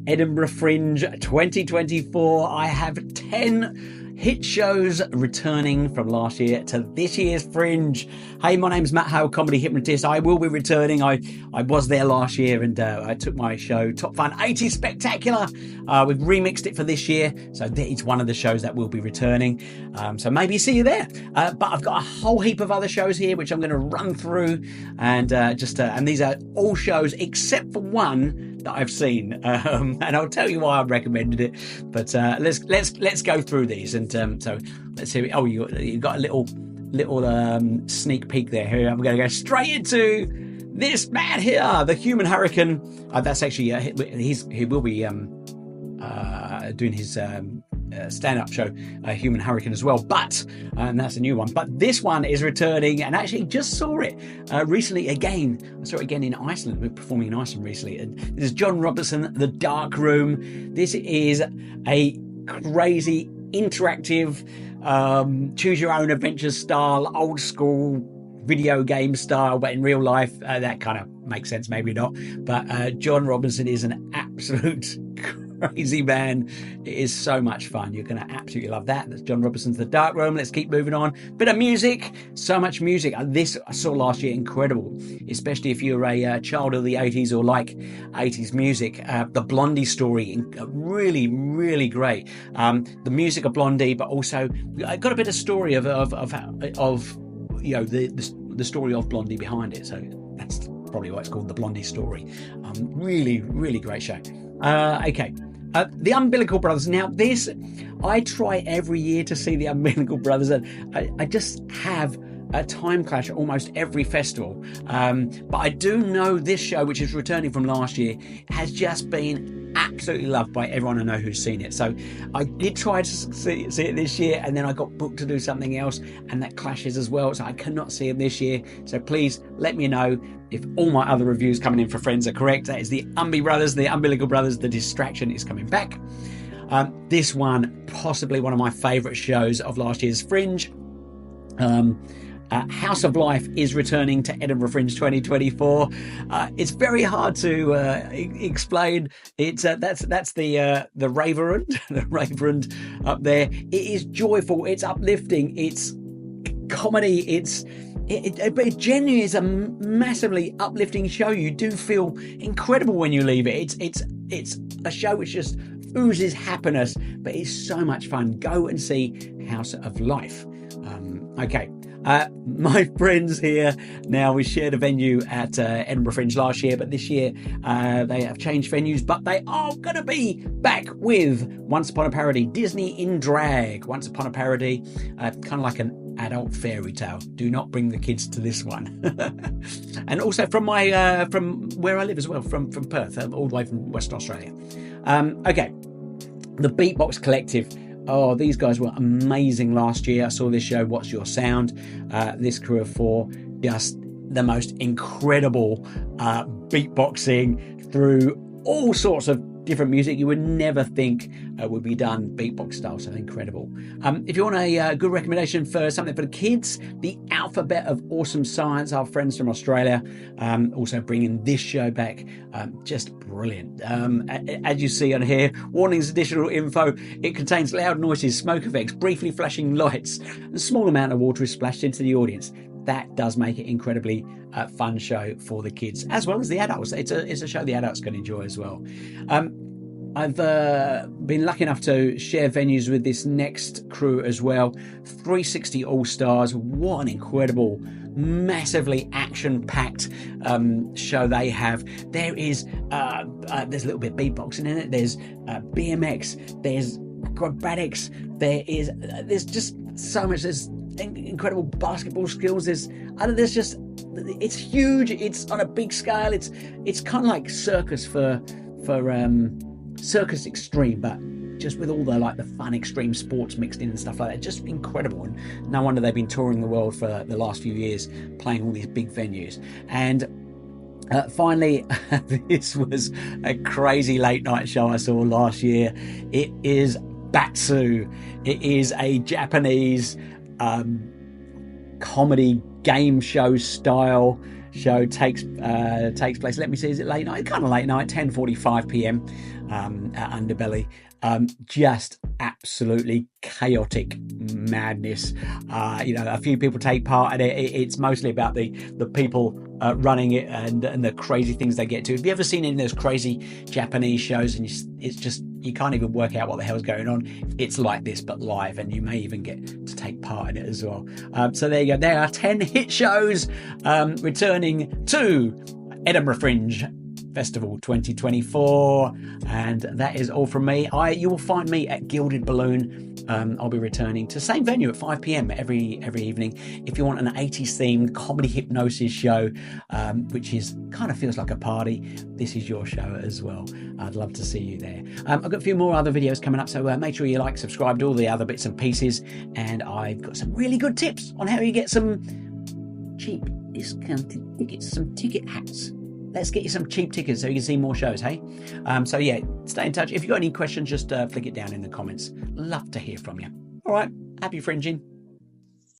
Edinburgh Fringe 2024. I have 10 hit shows returning from last year to this year's Fringe. Hey, my name's Matt Hale, comedy hypnotist. I will be returning. I was there last year, and I took my show Top Fun 80 Spectacular. We've remixed it for this year, so it's one of the shows that will be returning. So maybe see you there. But I've got a whole heap of other shows here which I'm going to run through, and and these are all shows except for one that I've seen, and I'll tell you why I recommended it. But let's go through these, and so let's see. Oh, you got a little sneak peek there. Here I'm going to go straight into this man here, the Human Hurricane. That's actually he will be doing his stand-up show, Human Hurricane, as well, but and that's a new one. But this one is returning, and actually just saw it recently again. I saw it again in Iceland. We're performing in Iceland recently, and this is John Robinson, The Dark Room. This is a crazy interactive choose your own adventure style, old school video game style, but in real life. That kind of makes sense, maybe not, but John Robinson is an absolute crazy man. It is so much fun. You're going to absolutely love that. That's John Robinson's The Dark Room. Let's keep moving on. Bit of music, so much music. This I saw last year, incredible, especially if you're a child of the 80s or like 80s music. The Blondie Story, really, really great. The music of Blondie, but also I got a bit of story of you know, the story of Blondie behind it. So that's probably why it's called The Blondie Story. Really, really great show. Okay. The Umbilical Brothers. Now, this, I try every year to see the Umbilical Brothers, and I just have a time clash at almost every festival. But I do know this show, which is returning from last year, has just been absolutely loved by everyone I know who's seen it. So I did try to see it this year, and then I got booked to do something else, and that clashes as well. So I cannot see it this year. So please let me know if all my other reviews coming in for Friends are correct. That is the Umby Brothers, the Umbilical Brothers. The Distraction is coming back. This one, possibly one of my favourite shows of last year's Fringe. House of Life is returning to Edinburgh Fringe 2024. It's very hard to explain. It's that's the Raverend, the Raverend up there. It is joyful. It's uplifting. It's comedy. It genuinely is a massively uplifting show. You do feel incredible when you leave it. It's a show which just oozes happiness, but it's so much fun. Go and see House of Life. Okay. My friends here, now we shared a venue at Edinburgh Fringe last year, but this year they have changed venues, but they are going to be back with Once Upon a Parody, Disney in Drag. Once Upon a Parody, kind of like an adult fairy tale. Do not bring the kids to this one. And also from from where I live as well, from Perth, all the way from Western Australia. Okay, the Beatbox Collective. Oh, these guys were amazing last year. I saw this show, What's Your Sound? This crew of four, just the most incredible beatboxing through all sorts of different music you would never think would be done beatbox style. So incredible. If you want a good recommendation for something for the kids, The Alphabet of Awesome Science, our friends from Australia, also bringing this show back. Just brilliant. As you see on here, warnings, additional info. It contains loud noises, smoke effects, briefly flashing lights. A small amount of water is splashed into the audience. That does make it incredibly fun show for the kids as well as the adults. It's a show the adults can enjoy as well. I've been lucky enough to share venues with this next crew as well. 360 All Stars. What an incredible, massively action-packed show they have. There is there's a little bit of beatboxing in it. There's BMX. There's acrobatics. There's just so much. There's incredible basketball skills. It's huge. It's on a big scale. It's kind of like circus for Circus Extreme, but just with all the fun extreme sports mixed in and stuff like that. Just incredible, and no wonder they've been touring the world for the last few years, playing all these big venues. And finally, this was a crazy late night show I saw last year. It is Batsu. It is a Japanese comedy game show style show takes place. Let me see, is it late night? Kind of late night, 10:45 p.m. At Underbelly. Just absolutely chaotic madness. You know, a few people take part in it. It's mostly about the people running it and the crazy things they get to. Have you ever seen any of those crazy Japanese shows and it's just, you can't even work out what the hell's going on? It's like this but live, and you may even get to take part in it as well. So there you go. There are 10 hit shows returning to Edinburgh Fringe Festival 2024, and that is all from me. You will find me at Gilded Balloon. I'll be returning to the same venue at 5 p.m. every evening. If you want an 80s themed comedy hypnosis show, which is kind of feels like a party, this is your show as well. I'd love to see you there. I've got a few more other videos coming up, so make sure you like, subscribe to all the other bits and pieces, and I've got some really good tips on how you get some cheap discounted tickets, some ticket hats. Let's get you some cheap tickets so you can see more shows, hey? So yeah, stay in touch. If you've got any questions, just flick it down in the comments. Love to hear from you. All right, happy fringing.